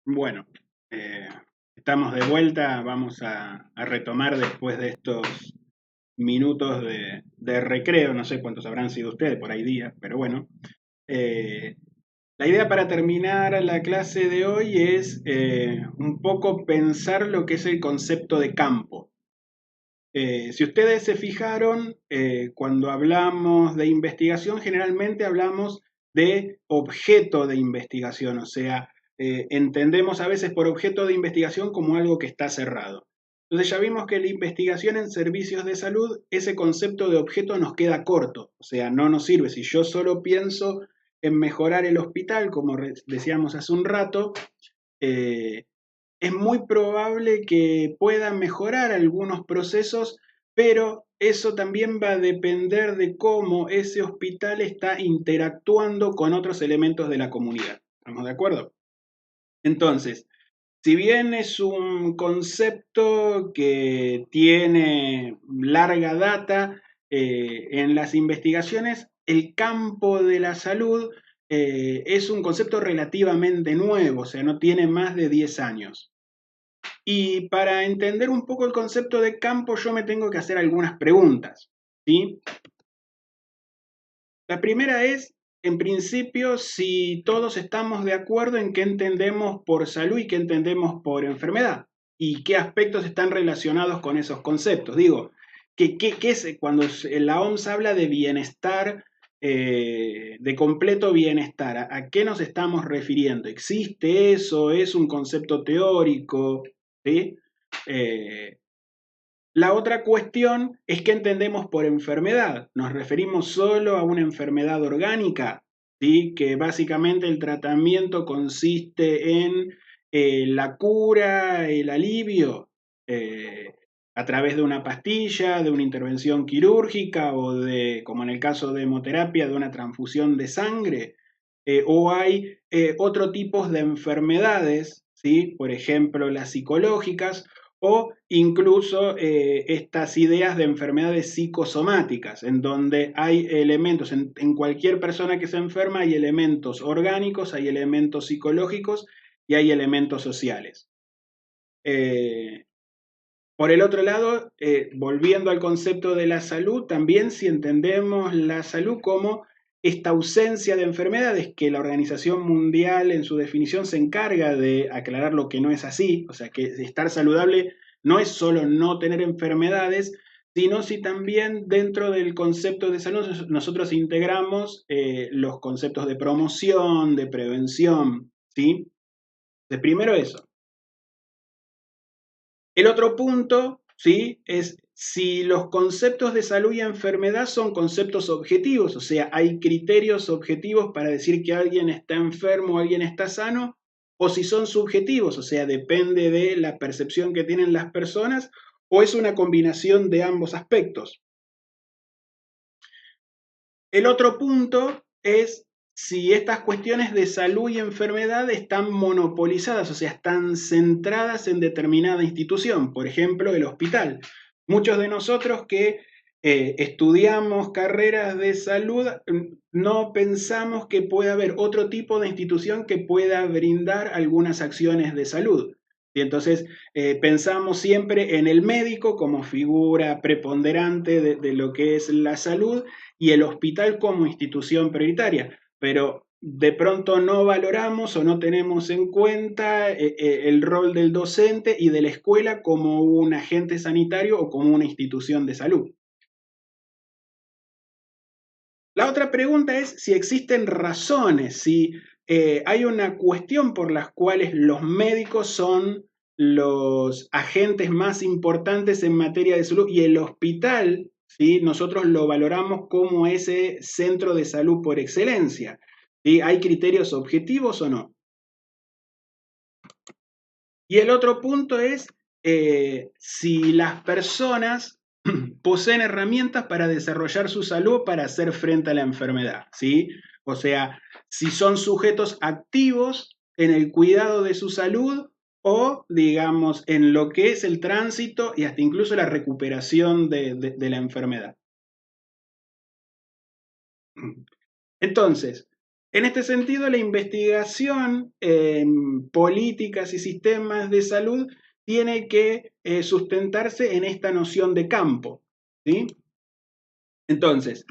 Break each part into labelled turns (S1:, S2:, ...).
S1: Bueno, eh, estamos de vuelta, vamos a retomar después de estos minutos de recreo, no sé cuántos habrán sido ustedes, por ahí días, pero bueno. Eh, la idea para terminar la clase de hoy es un poco pensar lo que es el concepto de campo. Si ustedes se fijaron, cuando hablamos de investigación, generalmente hablamos de objeto de investigación, o sea, entendemos a veces por objeto de investigación como algo que está cerrado. Entonces ya vimos que la investigación en servicios de salud, ese concepto de objeto nos queda corto, o sea, no nos sirve. Si yo solo pienso en mejorar el hospital, como decíamos hace un rato, eh, es muy probable que pueda mejorar algunos procesos, pero eso también va a depender de cómo ese hospital está interactuando con otros elementos de la comunidad. ¿Estamos de acuerdo? Entonces, si bien es un concepto que tiene larga data en las investigaciones, el campo de la salud es un concepto relativamente nuevo, o sea, no tiene más de 10 años. Y para entender un poco el concepto de campo, yo me tengo que hacer algunas preguntas, ¿sí? La primera es, en principio, si todos estamos de acuerdo en qué entendemos por salud y qué entendemos por enfermedad, y qué aspectos están relacionados con esos conceptos. Digo, ¿qué es cuando la OMS habla de bienestar, de completo bienestar? ¿A qué nos estamos refiriendo? ¿Existe eso? ¿Es un concepto teórico? ¿Sí? Eh, la otra cuestión es qué entendemos por enfermedad. ¿Nos referimos solo a una enfermedad orgánica? ¿Sí? Que básicamente el tratamiento consiste en la cura, el alivio, eh, a través de una pastilla, de una intervención quirúrgica o de, como en el caso de hemoterapia, de una transfusión de sangre. O hay otro tipo de enfermedades, ¿sí? Por ejemplo, las psicológicas o incluso estas ideas de enfermedades psicosomáticas, en donde hay elementos, en cualquier persona que se enferma hay elementos orgánicos, hay elementos psicológicos y hay elementos sociales. Eh, por el otro lado, volviendo al concepto de la salud, también si entendemos la salud como esta ausencia de enfermedades, que la Organización Mundial en su definición se encarga de aclarar lo que no es así, o sea que estar saludable no es solo no tener enfermedades, sino si también dentro del concepto de salud nosotros integramos los conceptos de promoción, de prevención, ¿sí? De primero eso. El otro punto, ¿sí? Es si los conceptos de salud y enfermedad son conceptos objetivos, o sea, hay criterios objetivos para decir que alguien está enfermo o alguien está sano, o si son subjetivos, o sea, depende de la percepción que tienen las personas, o es una combinación de ambos aspectos. El otro punto es si estas cuestiones de salud y enfermedad están monopolizadas, o sea, están centradas en determinada institución, por ejemplo, el hospital. Muchos de nosotros que estudiamos carreras de salud no pensamos que pueda haber otro tipo de institución que pueda brindar algunas acciones de salud. Y entonces pensamos siempre en el médico como figura preponderante de lo que es la salud y el hospital como institución prioritaria, pero de pronto no valoramos o no tenemos en cuenta el rol del docente y de la escuela como un agente sanitario o como una institución de salud. La otra pregunta es si existen razones, si hay una cuestión por las cuales los médicos son los agentes más importantes en materia de salud y el hospital, ¿sí? Nosotros lo valoramos como ese centro de salud por excelencia. ¿Sí? ¿Hay criterios objetivos o no? Y el otro punto es si las personas poseen herramientas para desarrollar su salud para hacer frente a la enfermedad, ¿sí? O sea, si son sujetos activos en el cuidado de su salud o, digamos, en lo que es el tránsito y hasta incluso la recuperación de la enfermedad. Entonces, En este sentido, la investigación en políticas y sistemas de salud tiene que sustentarse en esta noción de campo, ¿sí? Entonces,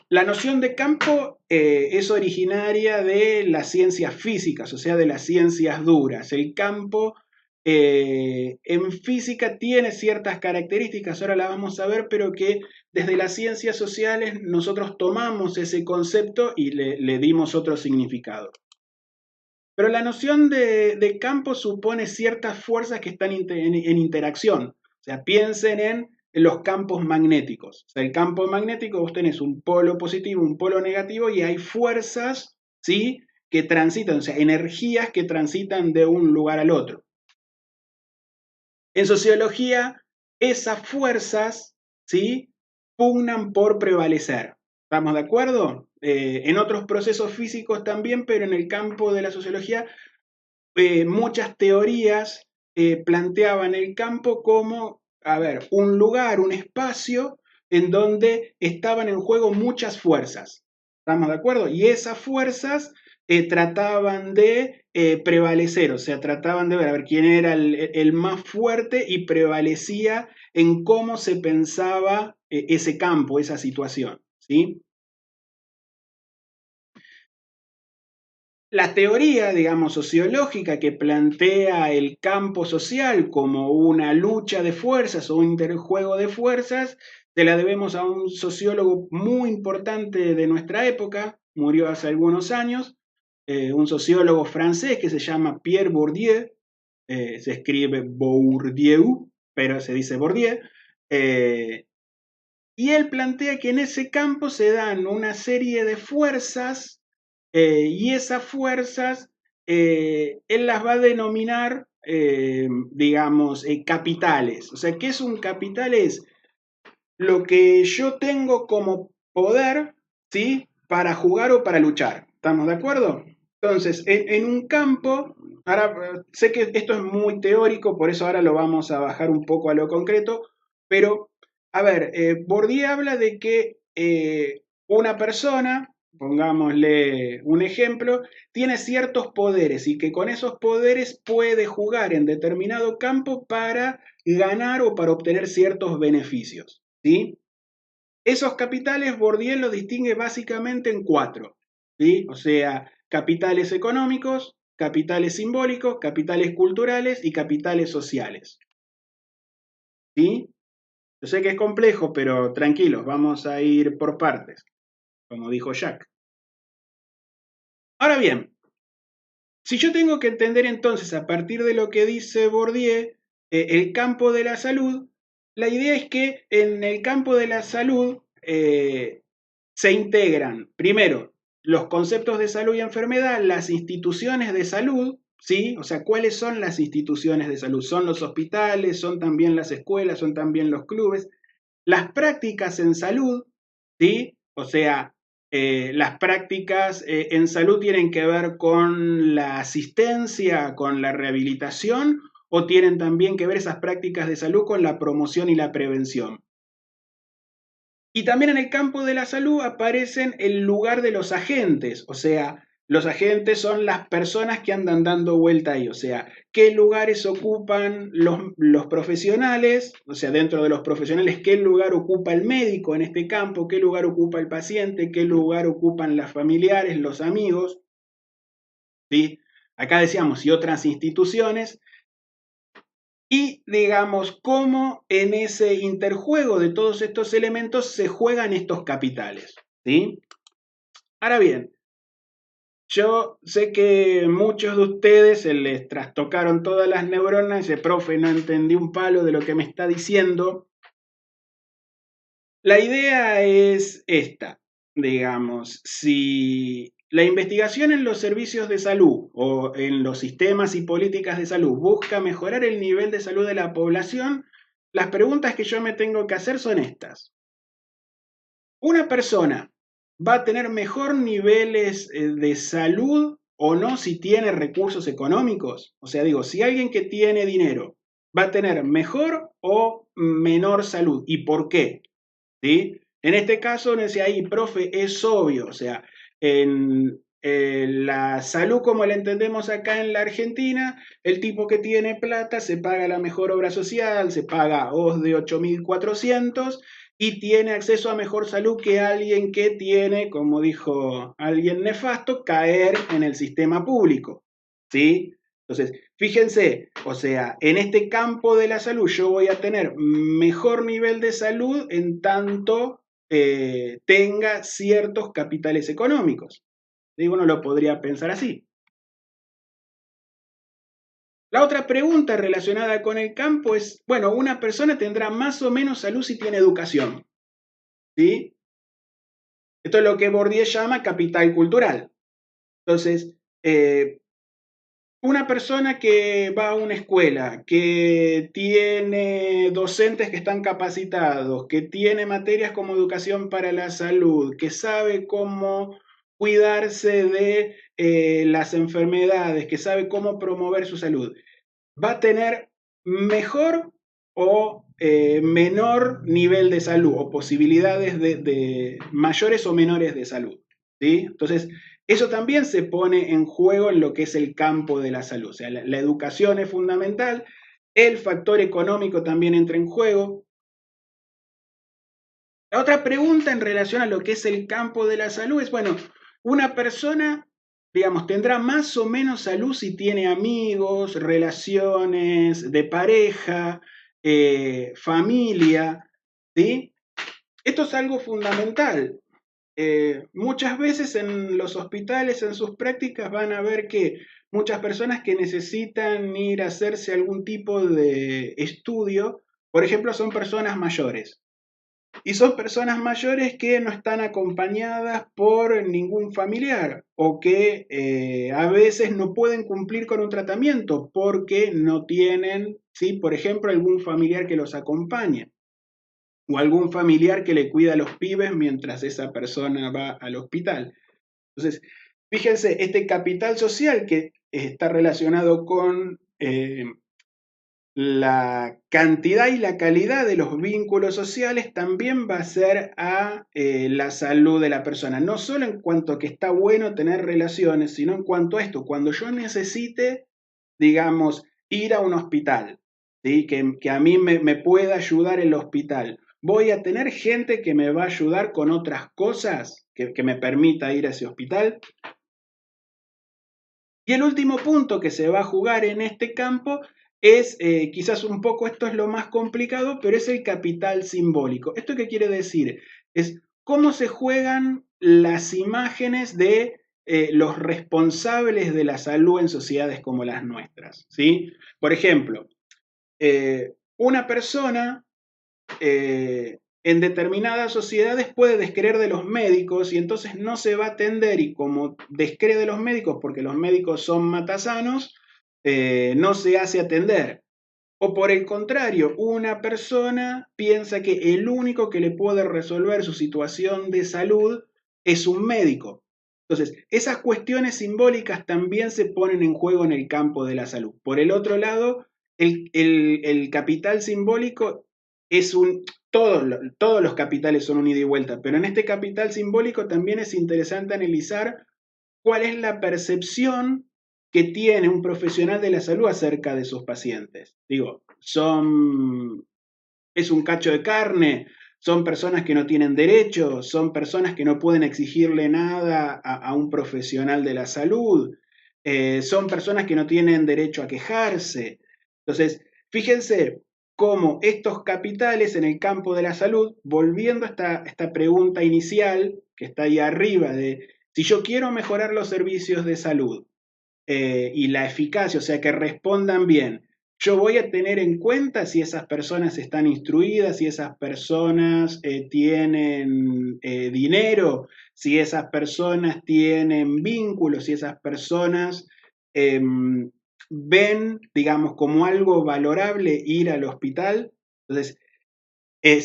S1: la noción de campo es originaria de las ciencias físicas, o sea, de las ciencias duras. El campo en física tiene ciertas características, ahora la vamos a ver, pero que desde las ciencias sociales nosotros tomamos ese concepto y le dimos otro significado. Pero la noción de campo supone ciertas fuerzas que están en interacción. O sea, piensen en los campos magnéticos. O sea, el campo magnético, vos tenés un polo positivo, un polo negativo, y hay fuerzas, ¿sí?, que transitan, o sea, energías que transitan de un lugar al otro. En sociología, esas fuerzas, ¿sí?, pugnan por prevalecer. ¿Estamos de acuerdo? En otros procesos físicos también, pero en el campo de la sociología muchas teorías planteaban el campo como, a ver, un lugar, un espacio en donde estaban en juego muchas fuerzas. ¿Estamos de acuerdo? Y esas fuerzas trataban de prevalecer, o sea, trataban de ver, a ver quién era el más fuerte y prevalecía en cómo se pensaba ese campo, esa situación, ¿sí? La teoría, digamos, sociológica que plantea el campo social como una lucha de fuerzas o un interjuego de fuerzas, se la debemos a un sociólogo muy importante de nuestra época, murió hace algunos años, un sociólogo francés que se llama Pierre Bourdieu, se escribe Bourdieu, pero se dice Bourdieu, y él plantea que en ese campo se dan una serie de fuerzas y esas fuerzas él las va a denominar, digamos, capitales. O sea, ¿qué es un capital? Es lo que yo tengo como poder, ¿sí?, para jugar o para luchar. ¿Estamos de acuerdo? Entonces, en un campo, ahora sé que esto es muy teórico, por eso ahora lo vamos a bajar un poco a lo concreto, pero, a ver, Bourdieu habla de que una persona, pongámosle un ejemplo, tiene ciertos poderes y que con esos poderes puede jugar en determinado campo para ganar o para obtener ciertos beneficios, ¿sí? Esos capitales Bourdieu los distingue básicamente en cuatro, ¿sí? O sea, capitales económicos, capitales simbólicos, capitales culturales y capitales sociales, ¿sí? Yo sé que es complejo, pero tranquilos, vamos a ir por partes, como dijo Jack. Ahora bien, si yo tengo que entender entonces a partir de lo que dice Bourdieu, el campo de la salud, la idea es que en el campo de la salud se integran, primero, los conceptos de salud y enfermedad, las instituciones de salud, ¿sí? O sea, ¿cuáles son las instituciones de salud? Son los hospitales, son también las escuelas, son también los clubes. Las prácticas en salud, ¿sí? O sea, las prácticas en salud tienen que ver con la asistencia, con la rehabilitación, o tienen también que ver esas prácticas de salud con la promoción y la prevención. Y también en el campo de la salud aparecen el lugar de los agentes, o sea, los agentes son las personas que andan dando vuelta ahí, o sea, qué lugares ocupan los profesionales, o sea, dentro de los profesionales, qué lugar ocupa el médico en este campo, qué lugar ocupa el paciente, qué lugar ocupan las familiares, los amigos, ¿sí? Acá decíamos, y otras instituciones, y digamos cómo en ese interjuego de todos estos elementos se juegan estos capitales, ¿sí? Ahora bien, yo sé que muchos de ustedes se les trastocaron todas las neuronas y dice, profe, no entendí un palo de lo que me está diciendo. La idea es esta, digamos, si la investigación en los servicios de salud o en los sistemas y políticas de salud busca mejorar el nivel de salud de la población, las preguntas que yo me tengo que hacer son estas. ¿Una persona va a tener mejor niveles de salud o no si tiene recursos económicos? O sea, digo, si alguien que tiene dinero va a tener mejor o menor salud, ¿y por qué? ¿Sí? En este caso, decía ahí, profe, es obvio, o sea, En la salud como la entendemos acá en la Argentina, el tipo que tiene plata se paga la mejor obra social, se paga OS de 8.400 y tiene acceso a mejor salud que alguien que tiene, como dijo alguien nefasto, caer en el sistema público. ¿Sí? Entonces, fíjense, o sea, en este campo de la salud yo voy a tener mejor nivel de salud en tanto tenga ciertos capitales económicos. ¿Sí? Uno lo podría pensar así. La otra pregunta relacionada con el campo es, bueno, una persona tendrá más o menos salud si tiene educación. ¿Sí? Esto es lo que Bourdieu llama capital cultural. Entonces, una persona que va a una escuela, que tiene docentes que están capacitados, que tiene materias como educación para la salud, que sabe cómo cuidarse de las enfermedades, que sabe cómo promover su salud, va a tener mejor o menor nivel de salud o posibilidades de mayores o menores de salud. ¿Sí? Entonces, eso también se pone en juego en lo que es el campo de la salud. O sea, la educación es fundamental, el factor económico también entra en juego. La otra pregunta en relación a lo que es el campo de la salud es, bueno, una persona, digamos, tendrá más o menos salud si tiene amigos, relaciones de pareja, familia, ¿sí? Esto es algo fundamental. Muchas veces en los hospitales, en sus prácticas, van a ver que muchas personas que necesitan ir a hacerse algún tipo de estudio, por ejemplo, son personas mayores. Y son personas mayores que no están acompañadas por ningún familiar o que a veces no pueden cumplir con un tratamiento porque no tienen, ¿sí? Por ejemplo, algún familiar que los acompañe o algún familiar que le cuida a los pibes mientras esa persona va al hospital. Entonces, fíjense, este capital social que está relacionado con la cantidad y la calidad de los vínculos sociales también va a ser a la salud de la persona, no solo en cuanto a que está bueno tener relaciones, sino en cuanto a esto, cuando yo necesite, digamos, ir a un hospital, ¿sí? Que a mí me pueda ayudar el hospital. Voy a tener gente que me va a ayudar con otras cosas que me permita ir a ese hospital. Y el último punto que se va a jugar en este campo es, quizás un poco esto es lo más complicado, pero es el capital simbólico. ¿Esto qué quiere decir? Es cómo se juegan las imágenes de los responsables de la salud en sociedades como las nuestras. ¿Sí? Por ejemplo, una persona en determinadas sociedades puede descreer de los médicos y entonces no se va a atender y como descree de los médicos porque los médicos son matasanos, no se hace atender. O por el contrario, una persona piensa que el único que le puede resolver su situación de salud es un médico. Entonces, esas cuestiones simbólicas también se ponen en juego en el campo de la salud. Por el otro lado, el capital simbólico es un... todos los capitales son un ida y vuelta, pero en este capital simbólico también es interesante analizar cuál es la percepción que tiene un profesional de la salud acerca de sus pacientes. Digo, es un cacho de carne, son personas que no tienen derechos, son personas que no pueden exigirle nada a un profesional de la salud, son personas que no tienen derecho a quejarse. Entonces, fíjense cómo estos capitales en el campo de la salud, volviendo a esta pregunta inicial que está ahí arriba de si yo quiero mejorar los servicios de salud y la eficacia, o sea, que respondan bien, yo voy a tener en cuenta si esas personas están instruidas, si esas personas tienen dinero, si esas personas tienen vínculos, si esas personas ven, digamos, como algo valorable ir al hospital. Entonces,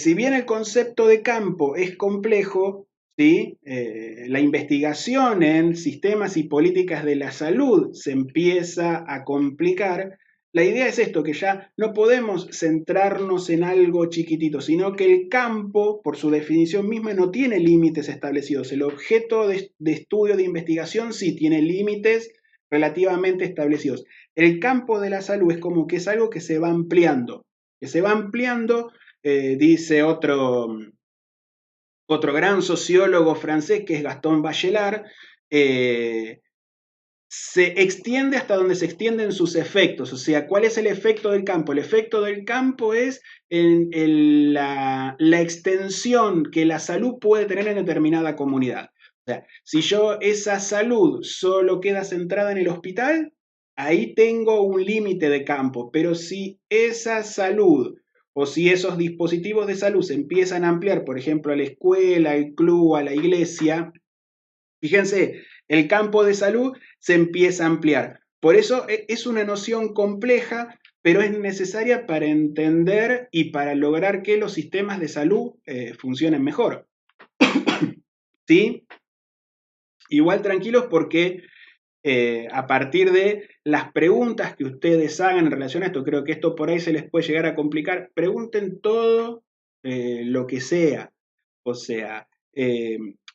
S1: si bien el concepto de campo es complejo, ¿sí? La investigación en sistemas y políticas de la salud se empieza a complicar, la idea es esto, que ya no podemos centrarnos en algo chiquitito, sino que el campo, por su definición misma, no tiene límites establecidos. El objeto de estudio, de investigación, sí tiene límites relativamente establecidos. El campo de la salud es como que es algo que se va ampliando, dice otro gran sociólogo francés, que es Gaston Bachelard, se extiende hasta donde se extienden sus efectos. O sea, ¿cuál es el efecto del campo? El efecto del campo es la extensión que la salud puede tener en determinada comunidad. O sea, si esa salud solo queda centrada en el hospital, ahí tengo un límite de campo. Pero si esa salud o si esos dispositivos de salud se empiezan a ampliar, por ejemplo, a la escuela, al club, a la iglesia, fíjense, el campo de salud se empieza a ampliar. Por eso es una noción compleja, pero es necesaria para entender y para lograr que los sistemas de salud funcionen mejor. ¿Sí? Igual tranquilos porque a partir de las preguntas que ustedes hagan en relación a esto, creo que esto por ahí se les puede llegar a complicar, pregunten todo lo que sea. O sea,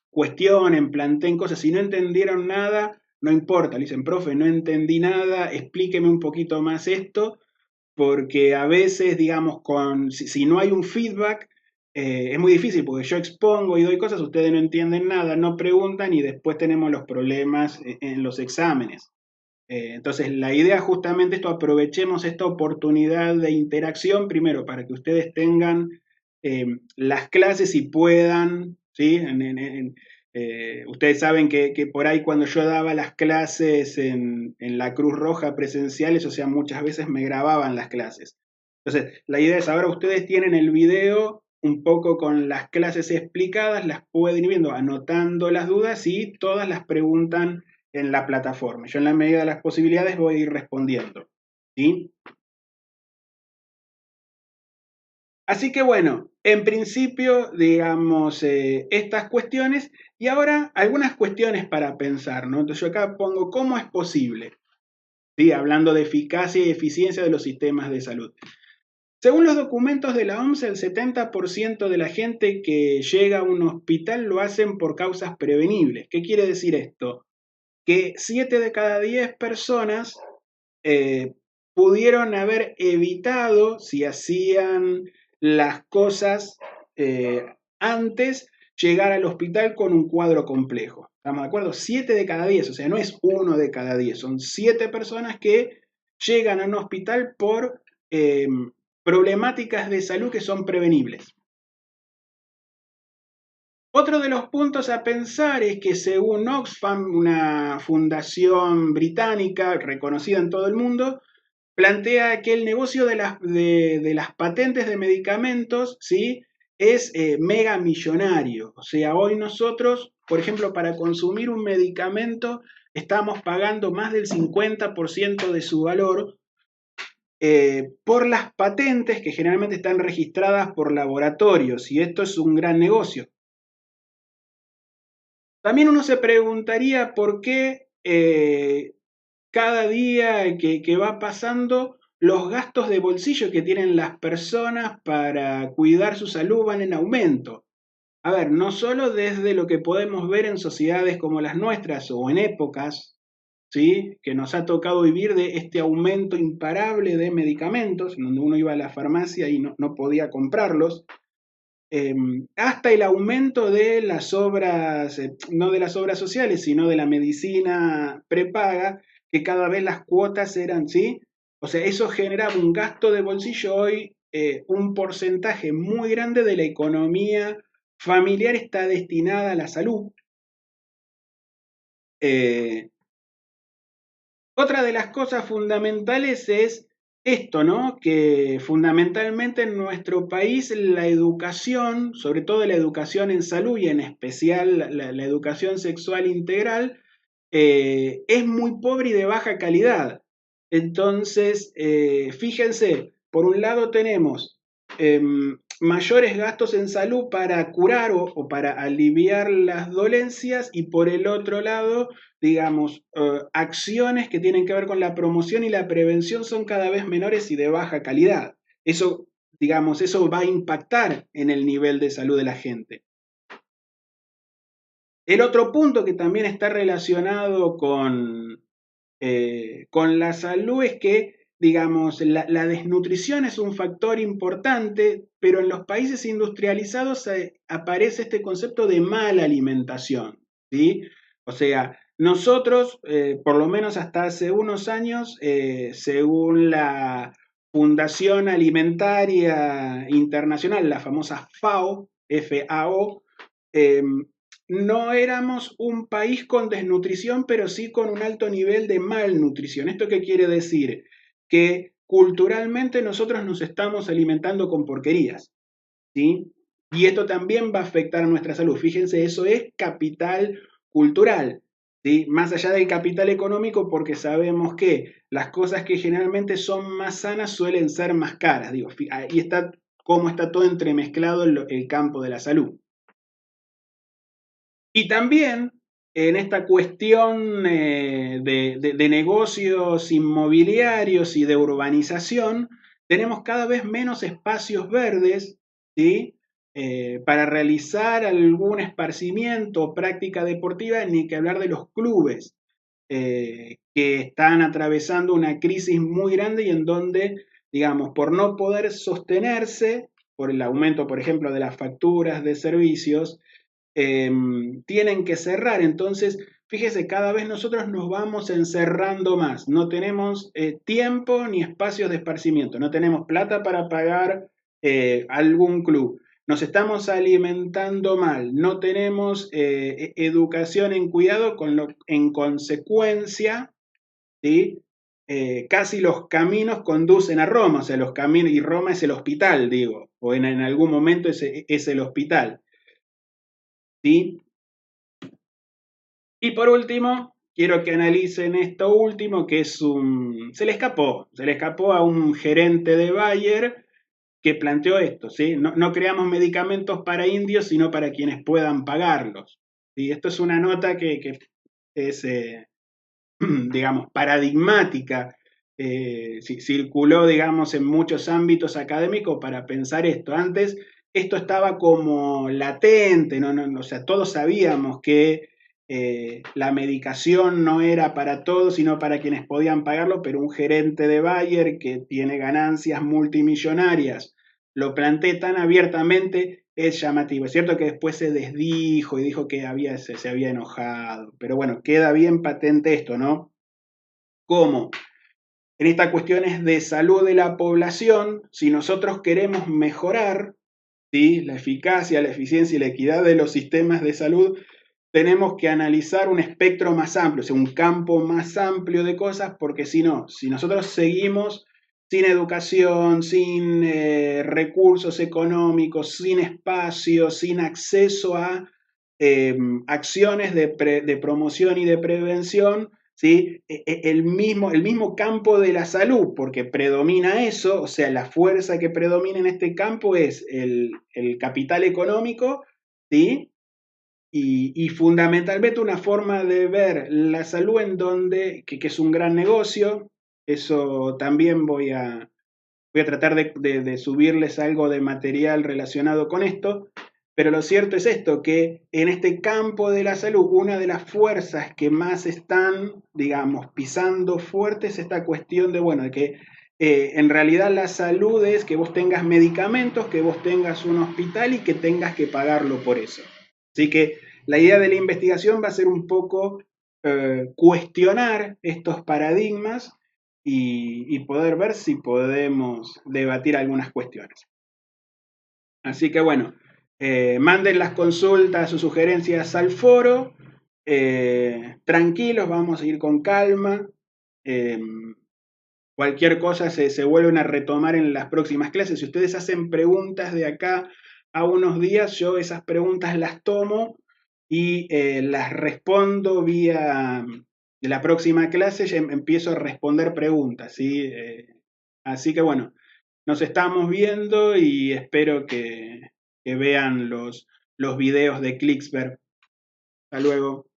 S1: cuestionen, planteen cosas. Si no entendieron nada, no importa. Le dicen, profe, no entendí nada, explíqueme un poquito más esto, porque a veces, digamos, si no hay un feedback, es muy difícil, porque yo expongo y doy cosas, ustedes no entienden nada, no preguntan y después tenemos los problemas en los exámenes. Entonces, la idea justamente esto, aprovechemos esta oportunidad de interacción, primero, para que ustedes tengan las clases y puedan, ¿sí? Ustedes saben que por ahí cuando yo daba las clases en la Cruz Roja presenciales, o sea, muchas veces me grababan las clases. Entonces, la idea es ahora ustedes tienen el video un poco con las clases explicadas, las pueden ir viendo, anotando las dudas y todas las preguntan en la plataforma. Yo en la medida de las posibilidades voy a ir respondiendo. ¿Sí? Así que bueno, en principio, digamos, estas cuestiones y ahora algunas cuestiones para pensar, ¿no? Entonces yo acá pongo cómo es posible, ¿sí? Hablando de eficacia y eficiencia de los sistemas de salud. Según los documentos de la OMS, el 70% de la gente que llega a un hospital lo hacen por causas prevenibles. ¿Qué quiere decir esto? Que 7 de cada 10 personas eh, pudieron haber evitado, si hacían las cosas antes, llegar al hospital con un cuadro complejo. ¿Estamos de acuerdo? 7 de cada 10, o sea, no es 1 de cada 10, son 7 personas que llegan a un hospital por problemáticas de salud que son prevenibles. Otro de los puntos a pensar es que según Oxfam, una fundación británica reconocida en todo el mundo, plantea que el negocio de las patentes de medicamentos, ¿sí? Es mega millonario. O sea, hoy nosotros, por ejemplo, para consumir un medicamento estamos pagando más del 50% de su valor por las patentes que generalmente están registradas por laboratorios, y esto es un gran negocio. También uno se preguntaría por qué cada día que va pasando, los gastos de bolsillo que tienen las personas para cuidar su salud van en aumento. A ver, no solo desde lo que podemos ver en sociedades como las nuestras o en épocas, ¿sí? Que nos ha tocado vivir de este aumento imparable de medicamentos, donde uno iba a la farmacia y no podía comprarlos, hasta el aumento de las obras, no de las obras sociales, sino de la medicina prepaga, que cada vez las cuotas eran, ¿sí? O sea, eso generaba un gasto de bolsillo hoy, un porcentaje muy grande de la economía familiar está destinada a la salud. Eh, Otra de las cosas fundamentales es esto, ¿no? Que fundamentalmente en nuestro país la educación, sobre todo la educación en salud y en especial la educación sexual integral, es muy pobre y de baja calidad. Entonces, fíjense, por un lado tenemos mayores gastos en salud para curar o para aliviar las dolencias y por el otro lado, digamos, acciones que tienen que ver con la promoción y la prevención son cada vez menores y de baja calidad. Eso, digamos, eso va a impactar en el nivel de salud de la gente. El otro punto que también está relacionado con la salud es que, digamos, la desnutrición es un factor importante, pero en los países industrializados aparece este concepto de mala alimentación, ¿sí? O sea, nosotros, por lo menos hasta hace unos años, según la Fundación Alimentaria Internacional, la famosa FAO, FAO, no éramos un país con desnutrición, pero sí con un alto nivel de malnutrición. ¿Esto qué quiere decir? Que culturalmente nosotros nos estamos alimentando con porquerías, ¿sí? Y esto también va a afectar a nuestra salud. Fíjense, eso es capital cultural, ¿sí? Más allá del capital económico, porque sabemos que las cosas que generalmente son más sanas suelen ser más caras. Digo, ahí está cómo está todo entremezclado el campo de la salud. Y también en esta cuestión de negocios inmobiliarios y de urbanización, tenemos cada vez menos espacios verdes, ¿sí? Para realizar algún esparcimiento o práctica deportiva, ni que hablar de los clubes, que están atravesando una crisis muy grande y en donde, digamos, por no poder sostenerse, por el aumento, por ejemplo, de las facturas de servicios, tienen que cerrar. Entonces, fíjese, cada vez nosotros nos vamos encerrando más. No tenemos tiempo ni espacios de esparcimiento. No tenemos plata para pagar algún club. Nos estamos alimentando mal. No tenemos educación en cuidado, en consecuencia, ¿sí? Casi los caminos conducen a Roma, o sea, los caminos, y Roma es el hospital, digo, o en algún momento es el hospital, ¿sí? Y por último, quiero que analicen esto último, que es se le escapó a un gerente de Bayer que planteó esto, ¿sí? No, no creamos medicamentos para indios, sino para quienes puedan pagarlos, ¿sí? Esto es una nota que es, digamos, paradigmática, circuló, digamos, en muchos ámbitos académicos para pensar esto. Antes esto estaba como latente, o sea, todos sabíamos que la medicación no era para todos, sino para quienes podían pagarlo, pero un gerente de Bayer que tiene ganancias multimillonarias lo planteé tan abiertamente, es llamativo. Es cierto que después se desdijo y dijo que se había enojado, pero bueno, queda bien patente esto, ¿no? Cómo en estas cuestiones de salud de la población, si nosotros queremos mejorar, ¿sí?, la eficacia, la eficiencia y la equidad de los sistemas de salud, tenemos que analizar un espectro más amplio, o sea, un campo más amplio de cosas, porque si no, si nosotros seguimos sin educación, sin recursos económicos, sin espacio, sin acceso a acciones de promoción y de prevención, ¿sí? El mismo campo de la salud, porque predomina eso, o sea, la fuerza que predomina en este campo es el capital económico, ¿sí? Y fundamentalmente una forma de ver la salud en donde, que es un gran negocio, eso también voy a tratar de subirles algo de material relacionado con esto, pero lo cierto es esto, que en este campo de la salud, una de las fuerzas que más están, digamos, pisando fuerte es esta cuestión de, bueno, de que en realidad la salud es que vos tengas medicamentos, que vos tengas un hospital y que tengas que pagarlo por eso. Así que la idea de la investigación va a ser un poco cuestionar estos paradigmas y poder ver si podemos debatir algunas cuestiones. Así que bueno, manden las consultas o sugerencias al foro. Tranquilos, vamos a ir con calma. Eh, Cualquier cosa se vuelven a retomar en las próximas clases. Si ustedes hacen preguntas de acá a unos días, yo esas preguntas las tomo y las respondo vía la próxima clase, ya empiezo a responder preguntas, ¿sí? Así que bueno, Nos estamos viendo y espero que vean los videos de Clicksberg. Hasta luego.